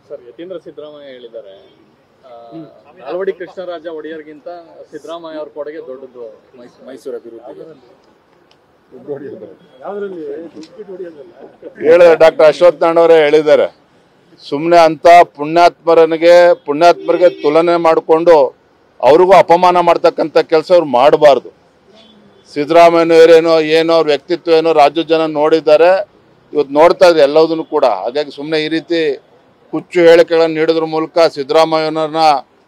Sir Yathindra Siddaramaiah ಹೇಳಿದ್ದಾರೆ ನಾಲ್ವಡಿ ಕೃಷ್ಣರಾಜ ಒಡೆಯರ್ಗಿಂತ ಸಿದ್ದರಾಮಯ್ಯ ಅವ್ರ ಕೊಡುಗೆ ದೊಡ್ಡದು ಮೈಸೂರು ಅಭಿವೃದ್ಧಿ ಹೇಳಿದ್ರೆ ಡಾಕ್ಟರ್ ಅಶ್ವಥ್ ನಾರಾಯಣ ಅವರೇ ಹೇಳಿದ್ದಾರೆ. ಸುಮ್ಮನೆ ಅಂತ ಪುಣ್ಯಾತ್ಮರಿಗೆ ತುಲನೆ ಮಾಡಿಕೊಂಡು ಅವ್ರಿಗೂ ಅಪಮಾನ ಮಾಡ್ತಕ್ಕಂಥ ಕೆಲಸ ಅವ್ರು ಮಾಡಬಾರ್ದು. ಸಿದ್ದರಾಮಯ್ಯನವರೇನೋ ಏನೋ ಅವ್ರ ವ್ಯಕ್ತಿತ್ವ ಏನೋ ರಾಜ್ಯದ ಜನ ನೋಡಿದ್ದಾರೆ, ಇವತ್ತು ನೋಡ್ತಾ ಇದೆ ಎಲ್ಲದನ್ನು ಕೂಡ. ಹಾಗಾಗಿ ಸುಮ್ಮನೆ ಈ ರೀತಿ ಕುಚ್ಚು ಹೇಳಿಕೆಗಳನ್ನು ನೀಡೋದ್ರ ಮೂಲಕ ಸಿದ್ದರಾಮಯ್ಯನವ್ರನ್ನ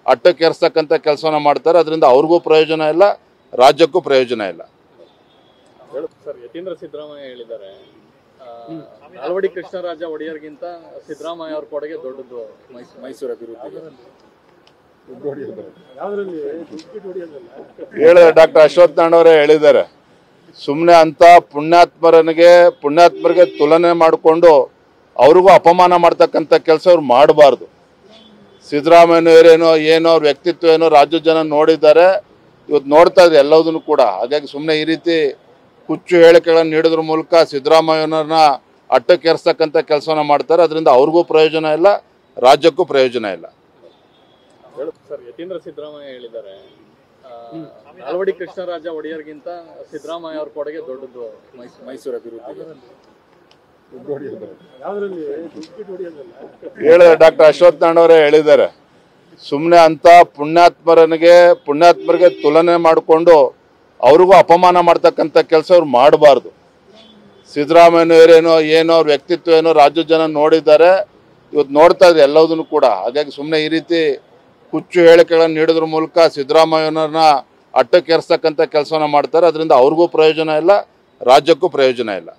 ಅಟ್ಟಕ್ಕೇರಿಸ್ತಕ್ಕಂಥ ಕೆಲಸನ ಮಾಡ್ತಾರೆ. ಅದರಿಂದ ಅವ್ರಿಗೂ ಪ್ರಯೋಜನ ಇಲ್ಲ, ರಾಜ್ಯಕ್ಕೂ ಪ್ರಯೋಜನ ಇಲ್ಲ. ಸರ್ ಯತೀಂದ್ರ ಸಿದ್ದರಾಮಯ್ಯ ಹೇಳಿದ್ದಾರೆ ನಾಲ್ವಡಿ ಕೃಷ್ಣರಾಜ ಒಡೆಯರ್ಗಿಂತ ಸಿದ್ದರಾಮಯ್ಯ ಅವ್ರ ಕೊಡುಗೆ ದೊಡ್ಡದು ಮೈಸೂರು ಅಭಿವೃದ್ಧಿ ಹೇಳಿದ್ರೆ ಡಾಕ್ಟರ್ ಅಶ್ವಥ್ ನಾರಾಯಣ ಅವರೇ ಹೇಳಿದ್ದಾರೆ. ಸುಮ್ಮನೆ ಅಂತ ಪುಣ್ಯಾತ್ಮರಿಗೆ ತುಲನೆ ಮಾಡಿಕೊಂಡು ಅವ್ರಿಗೂ ಅಪಮಾನ ಮಾಡ್ತಕ್ಕಂಥ ಕೆಲಸ ಅವ್ರು ಮಾಡಬಾರ್ದು. ಸಿದ್ದರಾಮಯ್ಯನವರೇನೋ ಏನೋ ಅವ್ರ ವ್ಯಕ್ತಿತ್ವ ಏನೋ ರಾಜ್ಯದ ಜನ ನೋಡಿದ್ದಾರೆ, ಇವತ್ತು ನೋಡ್ತಾ ಇದೆ ಎಲ್ಲದನ್ನು ಕೂಡ. ಹಾಗಾಗಿ ಸುಮ್ಮನೆ ಈ ರೀತಿ ಕುಚ್ಚು ಹೇಳಿಕೆಗಳನ್ನು ನೀಡೋದ್ರ ಮೂಲಕ ಸಿದ್ದರಾಮಯ್ಯನವ್ರನ್ನ ಅಟ್ಟಕ್ಕೇರಿಸ್ತಕ್ಕಂಥ ಕೆಲಸನ ಮಾಡ್ತಾರೆ. ಅದರಿಂದ ಅವ್ರಿಗೂ ಪ್ರಯೋಜನ ಇಲ್ಲ, ರಾಜ್ಯಕ್ಕೂ ಪ್ರಯೋಜನ ಇಲ್ಲ. ಸರ್ ಯತೀಂದ್ರ ಸಿದ್ದರಾಮಯ್ಯ ಹೇಳಿದ್ದಾರೆ ನಾಲ್ವಡಿ ಕೃಷ್ಣರಾಜ ಒಡೆಯರ್ಗಿಂತ ಸಿದ್ದರಾಮಯ್ಯ ಅವ್ರ ಕೊಡುಗೆ ದೊಡ್ಡದು ಮೈಸೂರು ಅಭಿವೃದ್ಧಿ ಹೇಳಿದ್ರೆ ಡಾಕ್ಟರ್ ಅಶ್ವಥ್ ನಾರಾಯಣ ಅವರೇ ಹೇಳಿದ್ದಾರೆ. ಸುಮ್ಮನೆ ಅಂತ ಪುಣ್ಯಾತ್ಮರಿಗೆ ತುಲನೆ ಮಾಡಿಕೊಂಡು ಅವ್ರಿಗೂ ಅಪಮಾನ ಮಾಡ್ತಕ್ಕಂಥ ಕೆಲಸ ಅವ್ರು ಮಾಡಬಾರ್ದು. ಸಿದ್ದರಾಮಯ್ಯನವರೇನೋ ಏನೋ ಅವ್ರ ವ್ಯಕ್ತಿತ್ವ ಏನೋ ರಾಜ್ಯದ ಜನ ನೋಡಿದ್ದಾರೆ, ಇವತ್ತು ನೋಡ್ತಾ ಇದೆ ಎಲ್ಲದನ್ನು ಕೂಡ. ಹಾಗಾಗಿ ಸುಮ್ಮನೆ ಈ ರೀತಿ ಕುಚ್ಚು ಹೇಳಿಕೆಗಳನ್ನು ನೀಡೋದ್ರ ಮೂಲಕ ಸಿದ್ದರಾಮಯ್ಯನವ್ರನ್ನ ಅಟ್ಟಕ್ಕೇರಿಸ್ತಕ್ಕಂಥ ಕೆಲಸನ ಮಾಡ್ತಾರೆ. ಅದರಿಂದ ಅವ್ರಿಗೂ ಪ್ರಯೋಜನ ಇಲ್ಲ, ರಾಜ್ಯಕ್ಕೂ ಪ್ರಯೋಜನ ಇಲ್ಲ.